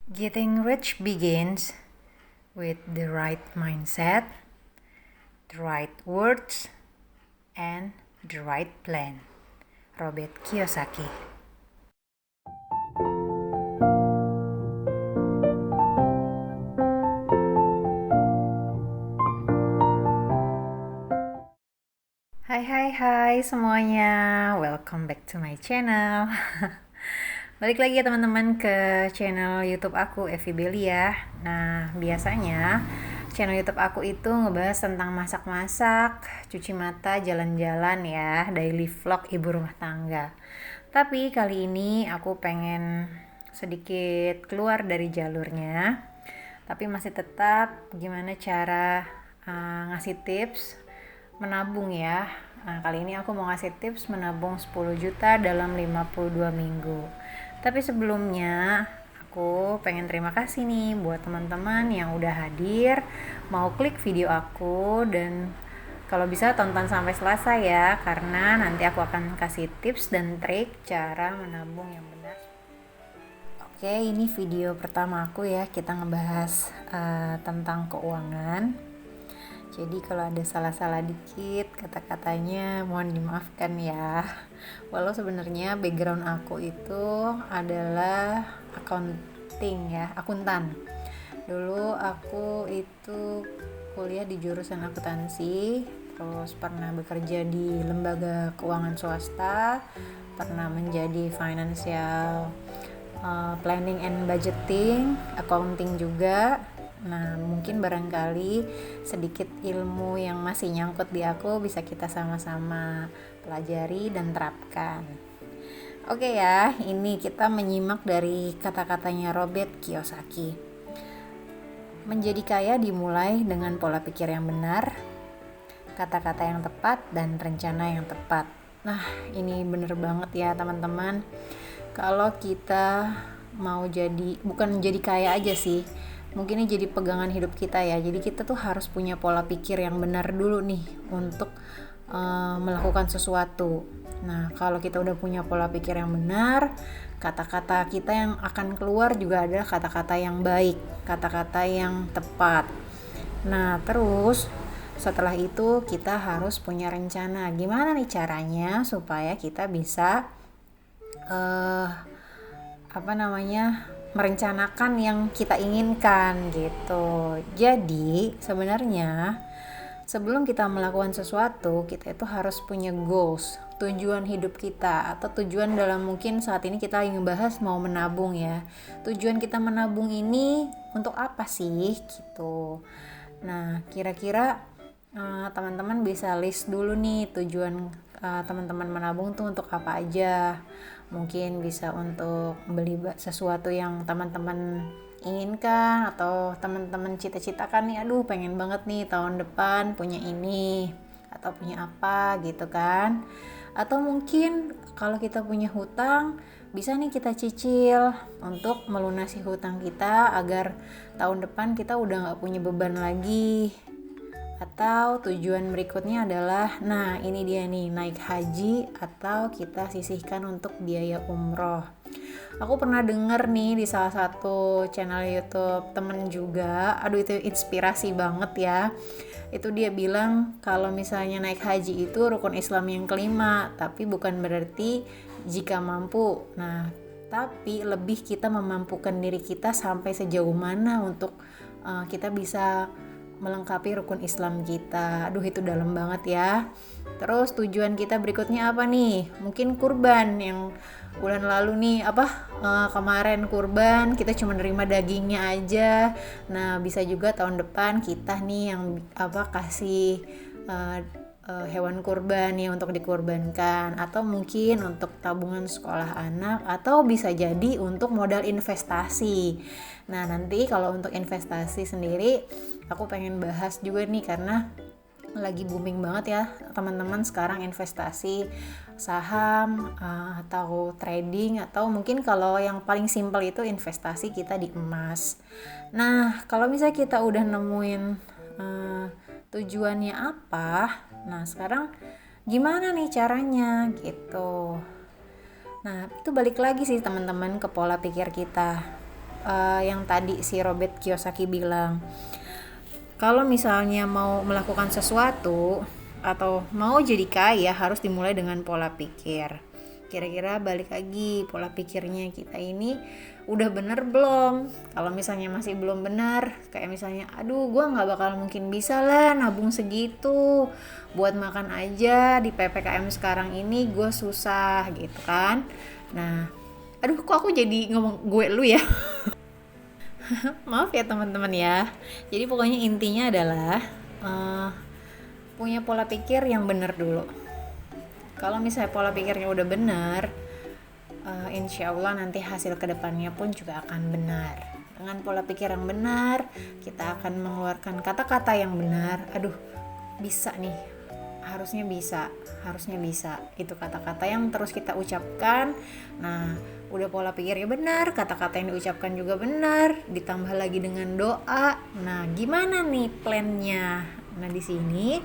Getting rich begins with the right mindset, the right words, and the right plan. Robert Kiyosaki. Hai semuanya, welcome back to my channel. Balik lagi ya teman-teman ke channel YouTube aku, Evi Belia. Nah, biasanya channel YouTube aku itu ngebahas tentang masak-masak, cuci mata, jalan-jalan ya, daily vlog ibu rumah tangga. Tapi kali ini aku pengen sedikit keluar dari jalurnya, tapi masih tetap gimana cara ngasih tips menabung ya. Nah, kali ini aku mau ngasih tips menabung 10 juta dalam 52 minggu. Tapi sebelumnya aku pengen terima kasih nih buat teman-teman yang udah hadir, mau klik video aku, dan kalau bisa tonton sampai selesai ya, karena nanti aku akan kasih tips dan trik cara menabung yang benar. Oke, ini video pertama aku ya, kita ngebahas tentang keuangan. Jadi kalau ada salah-salah dikit kata-katanya mohon dimaafkan ya. Walau sebenarnya background aku itu adalah accounting ya, akuntan. Dulu aku itu kuliah di jurusan akuntansi, terus pernah bekerja di lembaga keuangan swasta, pernah menjadi financial planning and budgeting, accounting juga. Nah, mungkin barangkali sedikit ilmu yang masih nyangkut di aku bisa kita sama-sama pelajari dan terapkan. Oke ya, ini kita menyimak dari kata-katanya Robert Kiyosaki. Menjadi kaya dimulai dengan pola pikir yang benar, kata-kata yang tepat, dan rencana yang tepat. Nah, ini bener banget ya teman-teman. Kalau kita mau bukan jadi kaya aja sih, mungkin ini jadi pegangan hidup kita ya. Jadi kita tuh harus punya pola pikir yang benar dulu nih untuk melakukan sesuatu. Nah, kalau kita udah punya pola pikir yang benar, kata-kata kita yang akan keluar juga adalah kata-kata yang baik, kata-kata yang tepat. Nah, terus setelah itu kita harus punya rencana. Gimana nih caranya supaya kita bisa merencanakan yang kita inginkan gitu. Jadi sebenarnya sebelum kita melakukan sesuatu, kita itu harus punya goals, tujuan hidup kita, atau tujuan dalam mungkin saat ini kita lagi ngebahas mau menabung ya. Tujuan kita menabung ini untuk apa sih gitu. Nah, kira-kira teman-teman bisa list dulu nih tujuan teman-teman menabung tuh untuk apa aja. Mungkin bisa untuk beli sesuatu yang teman-teman inginkan, atau teman-teman cita-citakan nih, aduh pengen banget nih tahun depan punya ini atau punya apa gitu kan. Atau mungkin kalau kita punya hutang, bisa nih kita cicil untuk melunasi hutang kita agar tahun depan kita udah gak punya beban lagi. Atau tujuan berikutnya adalah, nah ini dia nih, naik haji atau kita sisihkan untuk biaya umroh. Aku pernah denger nih di salah satu channel YouTube temen juga, aduh itu inspirasi banget ya. Itu dia bilang kalau misalnya naik haji itu rukun Islam yang kelima, tapi bukan berarti jika mampu. Nah, tapi lebih kita memampukan diri kita sampai sejauh mana untuk kita bisa melengkapi rukun Islam kita. Aduh itu dalam banget ya. Terus tujuan kita berikutnya apa nih? Mungkin kurban, yang bulan lalu nih kemarin kurban kita cuma nerima dagingnya aja. Nah, bisa juga tahun depan kita nih yang kasih hewan kurban ya untuk dikurbankan, atau mungkin untuk tabungan sekolah anak, atau bisa jadi untuk modal investasi. Nah, nanti kalau untuk investasi sendiri aku pengen bahas juga nih, karena lagi booming banget ya teman-teman sekarang investasi saham atau trading, atau mungkin kalau yang paling simpel itu investasi kita di emas. Nah, kalau misalnya kita udah nemuin tujuannya apa, nah sekarang gimana nih caranya gitu. Nah, itu balik lagi sih teman-teman ke pola pikir kita. yang tadi si Robert Kiyosaki bilang, kalau misalnya mau melakukan sesuatu atau mau jadi kaya harus dimulai dengan pola pikir. Kira-kira balik lagi, pola pikirnya kita ini udah bener belum? Kalau misalnya masih belum benar, kayak misalnya aduh gue gak bakal mungkin bisa lah nabung segitu, buat makan aja di PPKM sekarang ini gue susah gitu kan. Nah, aduh kok aku jadi ngomong gue lu ya. Maaf ya teman-teman ya. Jadi pokoknya intinya adalah punya pola pikir yang benar dulu. Kalau misalnya pola pikirnya udah benar, insya Allah nanti hasil kedepannya pun juga akan benar. Dengan pola pikir yang benar, kita akan mengeluarkan kata-kata yang benar. Aduh, bisa nih, harusnya bisa. Itu kata-kata yang terus kita ucapkan. Nah, udah pola pikirnya benar, kata-kata yang diucapkan juga benar, ditambah lagi dengan doa. Nah, gimana nih plannya? Nah, di sini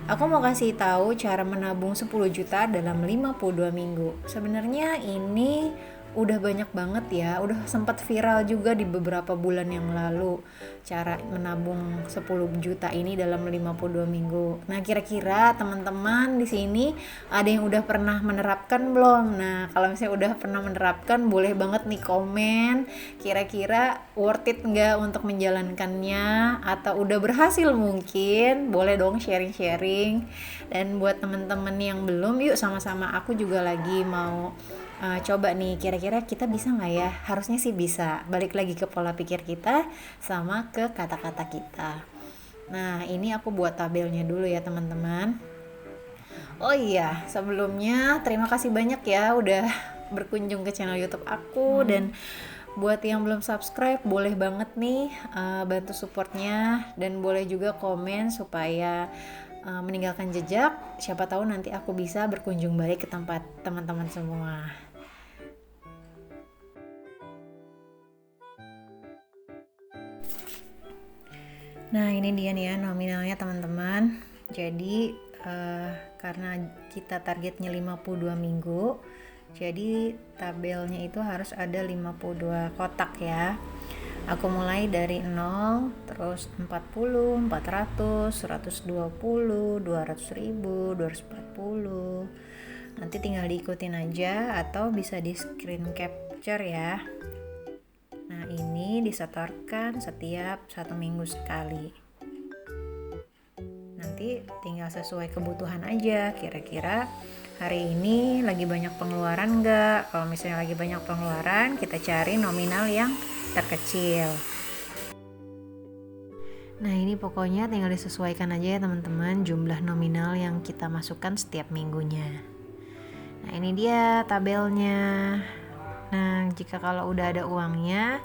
aku mau kasih tahu cara menabung 10 juta dalam 52 minggu. Sebenarnya ini udah banyak banget ya, udah sempat viral juga di beberapa bulan yang lalu cara menabung 10 juta ini dalam 52 minggu. Nah, kira-kira teman-teman di sini ada yang udah pernah menerapkan belum? Nah, kalau misalnya udah pernah menerapkan, boleh banget nih komen kira-kira worth it nggak untuk menjalankannya, atau udah berhasil mungkin boleh dong sharing-sharing. Dan buat teman-teman yang belum, yuk sama-sama, aku juga lagi mau coba nih, kira-kira kita bisa nggak ya? Harusnya sih bisa. Balik lagi ke pola pikir kita sama ke kata-kata kita. Nah, ini aku buat tabelnya dulu ya teman-teman. Oh iya, sebelumnya terima kasih banyak ya udah berkunjung ke channel YouTube aku. Dan buat yang belum subscribe, boleh banget nih bantu supportnya, dan boleh juga komen supaya meninggalkan jejak. Siapa tahu nanti aku bisa berkunjung balik ke tempat teman-teman semua. Nah, ini dia nih ya nominalnya teman-teman. Jadi karena kita targetnya 52 minggu, jadi tabelnya itu harus ada 52 kotak ya. Aku mulai dari 0, terus 40, 400, 120, 200 ribu, 240. Nanti tinggal diikutin aja atau bisa di screen capture ya. Nah, ini disetorkan setiap 1 minggu sekali. Nanti tinggal sesuai kebutuhan aja, kira-kira hari ini lagi banyak pengeluaran nggak? Kalau misalnya lagi banyak pengeluaran, kita cari nominal yang terkecil. Nah, ini pokoknya tinggal disesuaikan aja ya teman-teman, jumlah nominal yang kita masukkan setiap minggunya. Nah, ini dia tabelnya. Nah, jika kalau udah ada uangnya,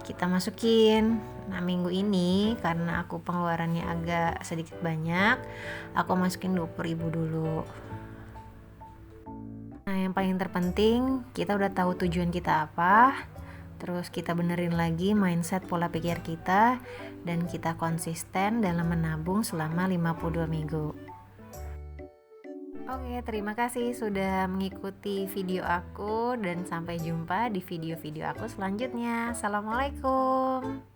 kita masukin. Nah, minggu ini karena aku pengeluarannya agak sedikit banyak, aku masukin 20.000 dulu. Nah, yang paling terpenting, kita udah tahu tujuan kita apa, terus kita benerin lagi mindset pola pikir kita, dan kita konsisten dalam menabung selama 52 minggu. Oke, terima kasih sudah mengikuti video aku, dan sampai jumpa di video-video aku selanjutnya. Assalamualaikum.